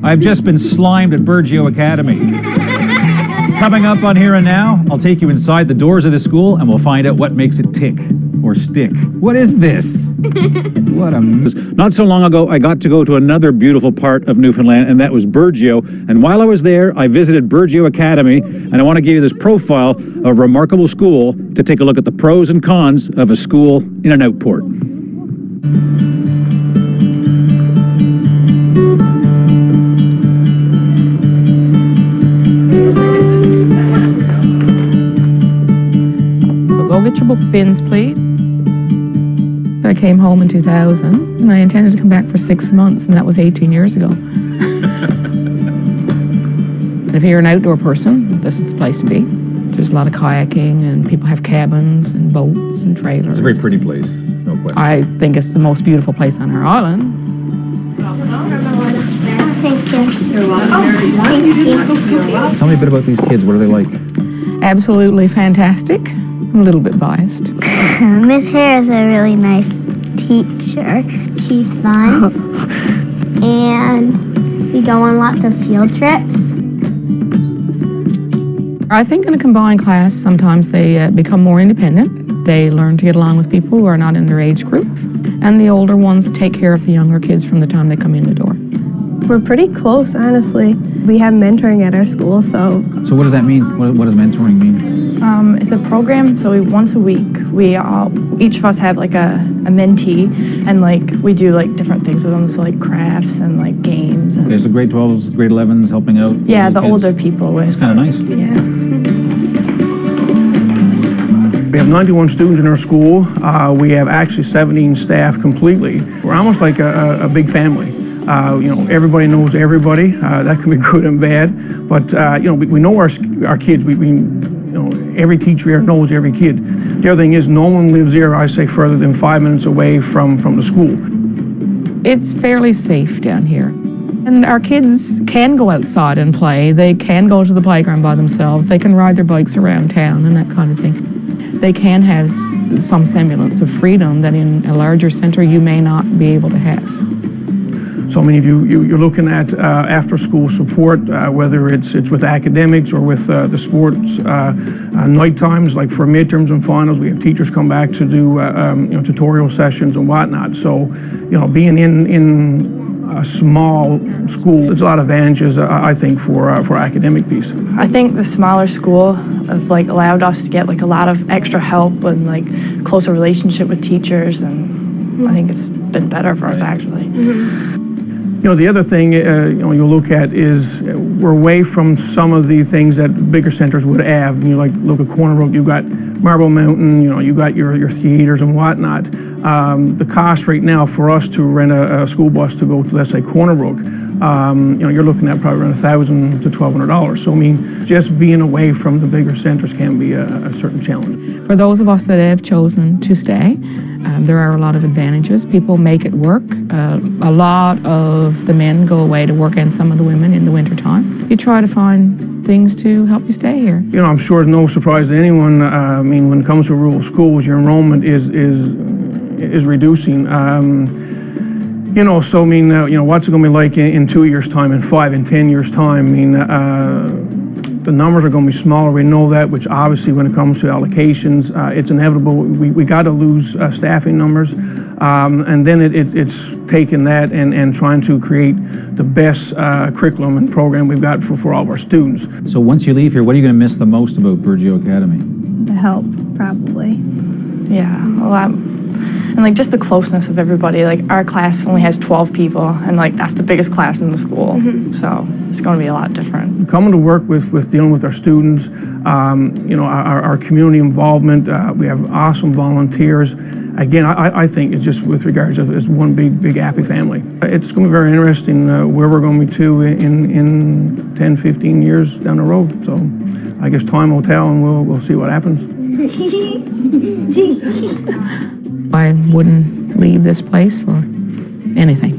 I've just been slimed at Burgeo Academy. Coming up on Here and Now, I'll take you inside the doors of the school and we'll find out what makes it tick or stick. What is this? What a mess. Not so long ago, I got to go to another beautiful part of Newfoundland, and that was Burgeo. And while I was there, I visited Burgeo Academy, and I want to give you this profile of a remarkable school to take a look at the pros and cons of a school in an outport. Go get your book bins, please. I came home in 2000, and I intended to come back for 6 months, and that was 18 years ago. If you're an outdoor person, this is the place to be. There's a lot of kayaking, and people have cabins and boats and trailers. It's a very pretty place, no question. I think it's the most beautiful place on our island. Thank you. You're welcome. Tell me a bit about these kids. What are they like? Absolutely fantastic. I'm a little bit biased. Miss Hare is a really nice teacher. She's fun. And we go on lots of field trips. I think in a combined class, sometimes they become more independent. They learn to get along with people who are not in their age group. And the older ones take care of the younger kids from the time they come in the door. We're pretty close, honestly. We have mentoring at our school, so... So what does that mean? What does mentoring mean? It's a program, so once a week, each of us have like a mentee, and like we do like different things with them, so like crafts and like games. And, Okay, so grade 12s, grade 11s helping out? yeah, the kids. older people with. It's kind of nice. Yeah. We have 91 students in our school. We have actually 17 staff completely. We're almost like a big family. You know, everybody knows everybody. That can be good and bad, but you know, we know our kids. You know, every teacher here knows every kid. The other thing is, no one lives here, I say, further than 5 minutes away from the school. It's fairly safe down here. And our kids can go outside and play. They can go to the playground by themselves. They can ride their bikes around town and that kind of thing. They can have some semblance of freedom that in a larger center you may not be able to have. So many of you're looking at after-school support, whether it's with academics or with the sports. Night times, like for midterms and finals, we have teachers come back to do you know, tutorial sessions and whatnot. So, you know, being in a small school, there's a lot of advantages, I think, for academic piece. I think the smaller school have like allowed us to get like a lot of extra help and like closer relationship with teachers, and I think it's been better for us actually. You know, the other thing you know, you'll look at is we're away from some of the things that bigger centers would have. You like look at Corner Brook, you've got Marble Mountain, you know, you got your theaters and whatnot. The cost right now for us to rent a school bus to go to, let's say, Corner Brook, you know, you're looking at probably around $1,000 to $1,200. So I mean, just being away from the bigger centers can be a certain challenge. For those of us that have chosen to stay, there are a lot of advantages. People make it work. A lot of the men go away to work, and some of the women in the wintertime. You try to find things to help you stay here. You know, I'm sure it's no surprise to anyone. I mean, when it comes to rural schools, your enrollment is reducing. You know, so I mean, you know, what's it going to be like in 2 years' time, in 5 and 10 years' time? I mean, the numbers are going to be smaller. We know that, which obviously when it comes to allocations, it's inevitable. We got to lose staffing numbers, and then it's taking that and trying to create the best curriculum and program we've got for all of our students. So once you leave here, what are you going to miss the most about Burgeo Academy? The help, probably. Yeah, a lot. And like just the closeness of everybody. Like our class only has 12 people, and like that's the biggest class in the school. So it's going to be a lot different. Coming to work with dealing with our students, you know, our community involvement. We have awesome volunteers. Again, I think it's just with regards to it's one big happy family. It's going to be very interesting where we're going to be to in 10, 15 years down the road. So I guess time will tell, and we'll see what happens. I wouldn't leave this place for anything.